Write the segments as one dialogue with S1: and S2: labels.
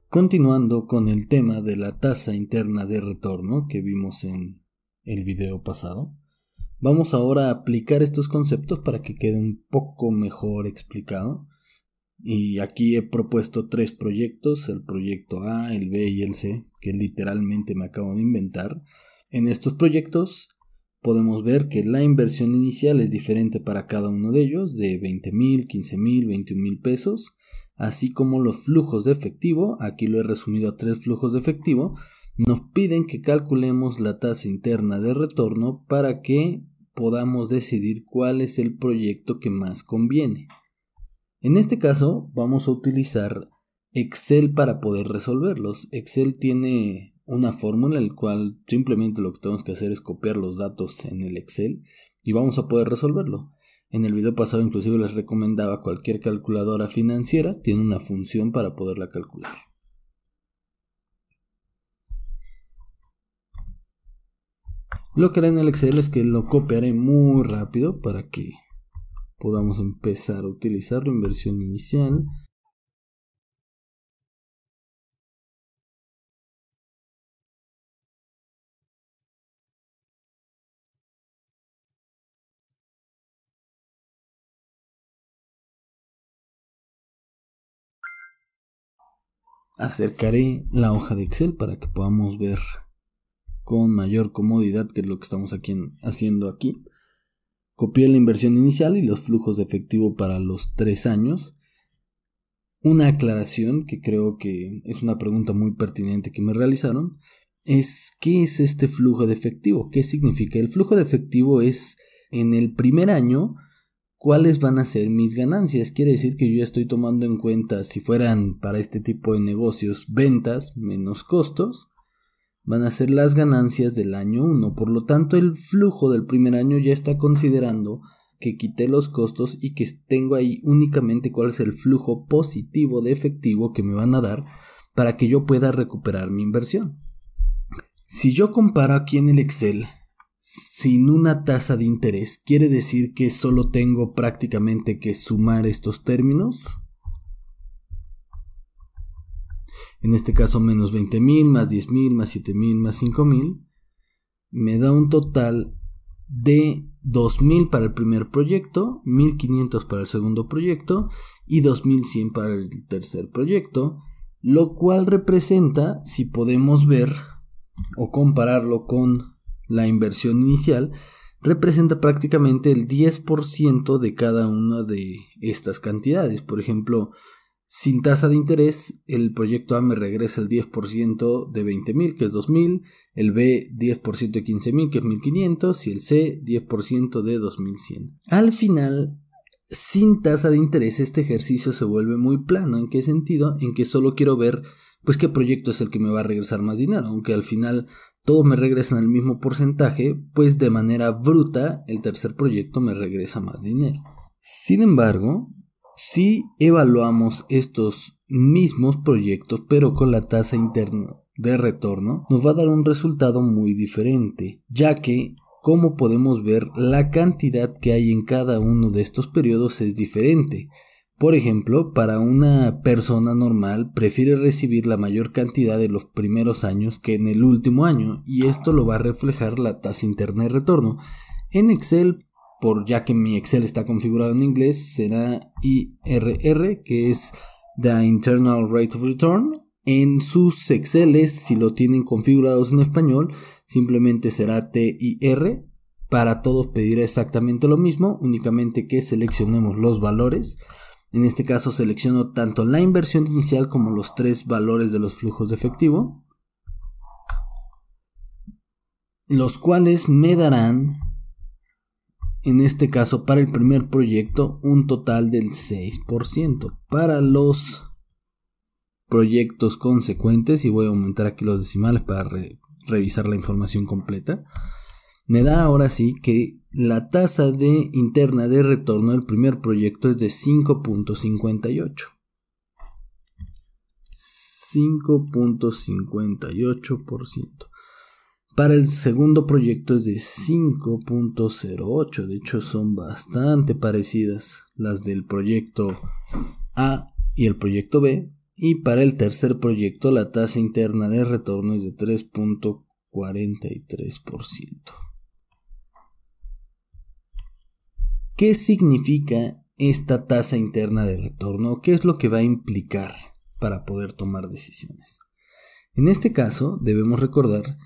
S1: Continuando con el tema de la tasa interna de retorno que vimos en el video pasado, vamos ahora a aplicar estos conceptos para que quede un poco mejor explicado. Y aquí he propuesto 3 proyectos, el proyecto A, el B y el C, que literalmente me acabo de inventar. En estos proyectos podemos ver que la inversión inicial es diferente para cada uno de ellos, de 20,000, 15,000, 21,000 pesos, así como los flujos de efectivo. Aquí lo he resumido a 3 flujos de efectivo. Nos piden que calculemos la tasa interna de retorno para que podamos decidir cuál es el proyecto que más conviene. En este caso vamos a utilizar Excel para poder resolverlos. Excel tiene una fórmula en la cual simplemente lo que tenemos que hacer es copiar los datos en el Excel y vamos a poder resolverlo. En el video pasado inclusive les recomendaba cualquier calculadora financiera, tiene una función para poderla calcular. Lo que haré en el Excel es que lo copiaré muy rápido para que podamos empezar a utilizar la inversión inicial. Acercaré la hoja de Excel para que podamos ver con mayor comodidad qué es lo que estamos haciendo aquí. Copié la inversión inicial y los flujos de efectivo para los 3 años. Una aclaración que creo que es una pregunta muy pertinente que me realizaron es: ¿qué es este flujo de efectivo? ¿Qué significa? El flujo de efectivo es en el primer año cuáles van a ser mis ganancias. Quiere decir que yo ya estoy tomando en cuenta, si fueran para este tipo de negocios, ventas menos costos, van a ser las ganancias del año 1. Por lo tanto, el flujo del primer año ya está considerando que quité los costos y que tengo ahí únicamente cuál es el flujo positivo de efectivo que me van a dar para que yo pueda recuperar mi inversión. Si yo comparo aquí en el Excel sin una tasa de interés, quiere decir que solo tengo prácticamente que sumar estos términos. En este caso menos 20,000, más 10,000, más 7,000, más 5,000, me da un total de 2,000 para el primer proyecto, 1,500 para el segundo proyecto y 2,100 para el tercer proyecto, lo cual representa, si podemos ver o compararlo con la inversión inicial, representa prácticamente el 10% de cada una de estas cantidades. Por ejemplo, sin tasa de interés, el proyecto A me regresa el 10% de 20,000, que es 2,000, el B 10% de 15,000, que es 1,500, y el C 10% de 2,100. Al final, sin tasa de interés, este ejercicio se vuelve muy plano. ¿En qué sentido? En que solo quiero ver pues qué proyecto es el que me va a regresar más dinero, aunque al final todos me regresan el mismo porcentaje, pues de manera bruta el tercer proyecto me regresa más dinero. Sin embargo, si evaluamos estos mismos proyectos pero con la tasa interna de retorno, nos va a dar un resultado muy diferente, ya que, como podemos ver, la cantidad que hay en cada uno de estos periodos es diferente. Por ejemplo, para una persona normal prefiere recibir la mayor cantidad de los primeros años que en el último año, y esto lo va a reflejar la tasa interna de retorno. En Excel, ya que mi Excel está configurado en inglés, será IRR, que es The Internal Rate of Return. En sus Exceles, si lo tienen configurados en español, simplemente será TIR. Para todos pedirá exactamente lo mismo, únicamente que seleccionemos los valores. En este caso selecciono tanto la inversión inicial como los 3 valores de los flujos de efectivo, los cuales me darán, en este caso para el primer proyecto, un total del 6%. Para los proyectos consecuentes, y voy a aumentar aquí los decimales para revisar la información completa, me da ahora sí que la tasa interna de retorno del primer proyecto es de 5.58. 5.58%. Para el segundo proyecto es de 5.08. De hecho, son bastante parecidas las del proyecto A y el proyecto B. y para el tercer proyecto la tasa interna de retorno es de 3.43%. ¿Qué significa esta tasa interna de retorno? ¿Qué es lo que va a implicar para poder tomar decisiones? En este caso debemos recordar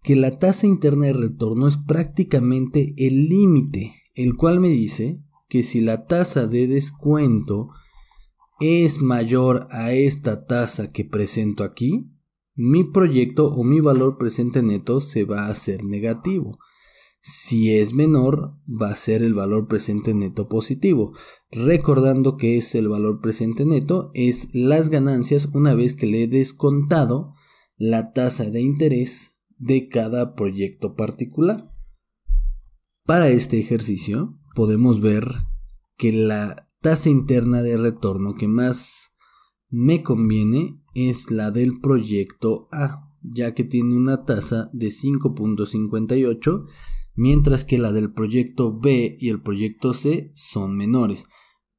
S1: que la tasa interna de retorno es prácticamente el límite, el cual me dice que si la tasa de descuento es mayor a esta tasa que presento aquí, mi proyecto o mi valor presente neto se va a hacer negativo. Si es menor, va a ser el valor presente neto positivo. Recordando que es el valor presente neto, es las ganancias una vez que le he descontado la tasa de interés de cada proyecto particular. Para este ejercicio podemos ver que la tasa interna de retorno que más me conviene es la del proyecto A, ya que tiene una tasa de 5.58, mientras que la del proyecto B y el proyecto C son menores.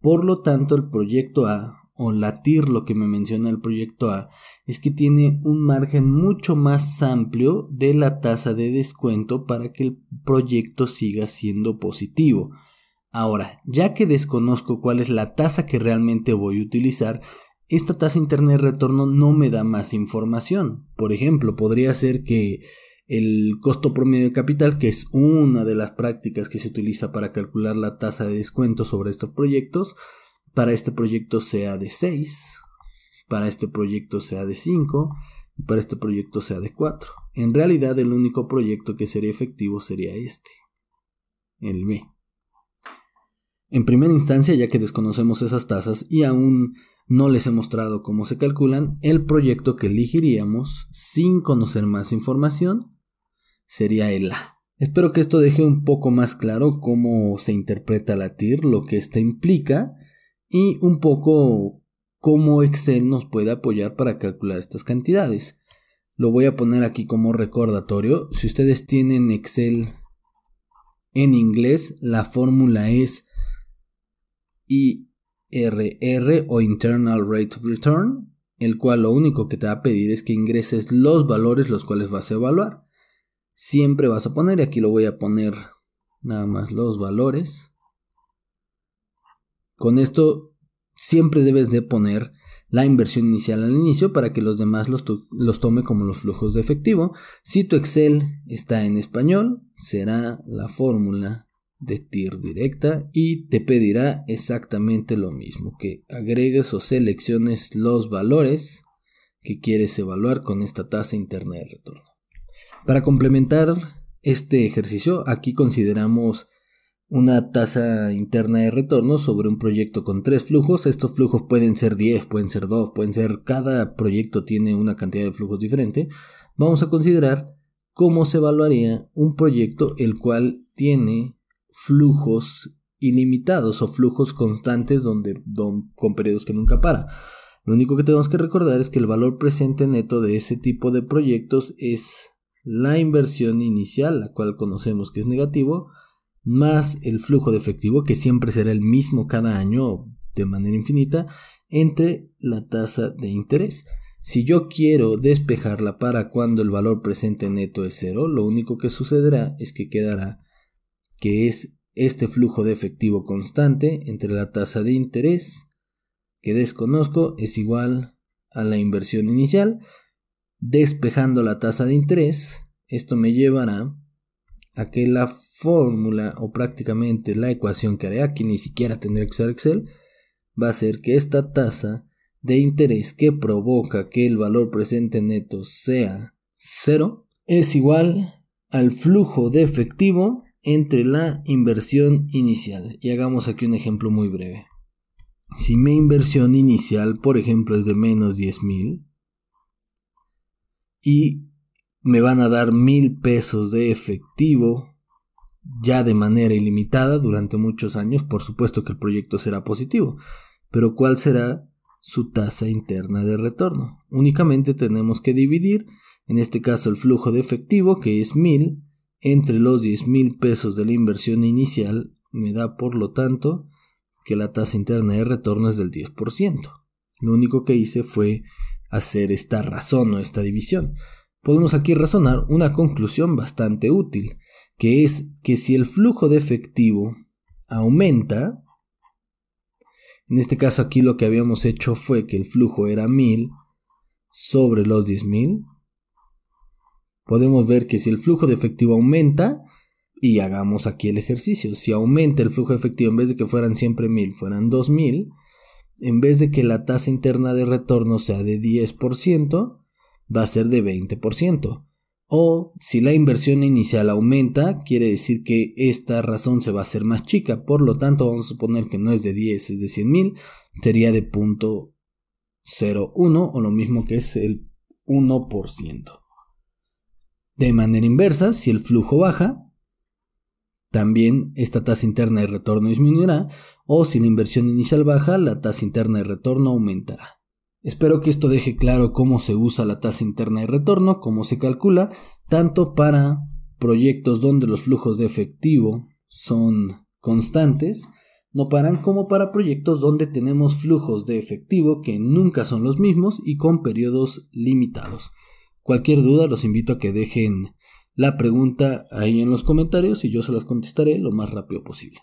S1: Por lo tanto, el proyecto A, o la TIR, lo que me menciona el proyecto A, es que tiene un margen mucho más amplio de la tasa de descuento para que el proyecto siga siendo positivo. Ahora, ya que desconozco cuál es la tasa que realmente voy a utilizar, esta tasa interna de retorno no me da más información. Por ejemplo, podría ser que el costo promedio de capital, que es una de las prácticas que se utiliza para calcular la tasa de descuento sobre estos proyectos, para este proyecto sea de 6, para este proyecto sea de 5 y para este proyecto sea de 4. En realidad el único proyecto que sería efectivo sería este, el B. En primera instancia, ya que desconocemos esas tasas y aún no les he mostrado cómo se calculan, el proyecto que elegiríamos sin conocer más información sería el A. Espero que esto deje un poco más claro cómo se interpreta la TIR, lo que esta implica y un poco cómo Excel nos puede apoyar para calcular estas cantidades. Lo voy a poner aquí como recordatorio. Si ustedes tienen Excel en inglés, la fórmula es IRR o Internal Rate of Return, el cual lo único que te va a pedir es que ingreses los valores los cuales vas a evaluar. Siempre vas a poner, y aquí lo voy a poner nada más los valores. Con esto siempre debes de poner la inversión inicial al inicio para que los demás los tome como los flujos de efectivo. Si tu Excel está en español, será la fórmula de TIR directa y te pedirá exactamente lo mismo, que agregues o selecciones los valores que quieres evaluar con esta tasa interna de retorno. Para complementar este ejercicio, aquí consideramos una tasa interna de retorno sobre un proyecto con 3 flujos. Estos flujos pueden ser 10, pueden ser 2, pueden ser, cada proyecto tiene una cantidad de flujos diferente. Vamos a considerar cómo se evaluaría un proyecto el cual tiene flujos ilimitados o flujos constantes con periodos que nunca para. Lo único que tenemos que recordar es que el valor presente neto de ese tipo de proyectos es la inversión inicial, la cual conocemos que es negativo, más el flujo de efectivo, que siempre será el mismo cada año de manera infinita, entre la tasa de interés. Si yo quiero despejarla para cuando el valor presente neto es 0, lo único que sucederá es que quedará que es este flujo de efectivo constante entre la tasa de interés, que desconozco, es igual a la inversión inicial, despejando la tasa de interés. Esto me llevará a que la fórmula o prácticamente la ecuación que haré aquí, ni siquiera tendré que usar Excel, va a ser que esta tasa de interés que provoca que el valor presente neto sea 0 es igual al flujo de efectivo entre la inversión inicial. Y hagamos aquí un ejemplo muy breve. Si mi inversión inicial, por ejemplo, es de menos 10,000 y me van a dar 1,000 pesos de efectivo ya de manera ilimitada durante muchos años, por supuesto que el proyecto será positivo, pero ¿cuál será su tasa interna de retorno? Únicamente tenemos que dividir, en este caso el flujo de efectivo, que es 1,000, entre los 10,000 pesos de la inversión inicial, me da por lo tanto que la tasa interna de retorno es del 10%. Lo único que hice fue hacer esta razón o esta división. Podemos aquí razonar una conclusión bastante útil, que es que si el flujo de efectivo aumenta, en este caso aquí lo que habíamos hecho fue que el flujo era 1000 sobre los 10.000. Podemos ver que si el flujo de efectivo aumenta, y hagamos aquí el ejercicio, si aumenta el flujo de efectivo, en vez de que fueran siempre 1000, fueran 2000, en vez de que la tasa interna de retorno sea de 10%, va a ser de 20%. O si la inversión inicial aumenta, quiere decir que esta razón se va a hacer más chica. Por lo tanto, vamos a suponer que no es de 10, es de 100.000. Sería de 0.01 o lo mismo que es el 1%. De manera inversa, si el flujo baja, también esta tasa interna de retorno disminuirá. O si la inversión inicial baja, la tasa interna de retorno aumentará. Espero que esto deje claro cómo se usa la tasa interna de retorno, cómo se calcula, tanto para proyectos donde los flujos de efectivo son constantes, no paran, como para proyectos donde tenemos flujos de efectivo que nunca son los mismos y con periodos limitados. Cualquier duda los invito a que dejen la pregunta ahí en los comentarios y yo se las contestaré lo más rápido posible.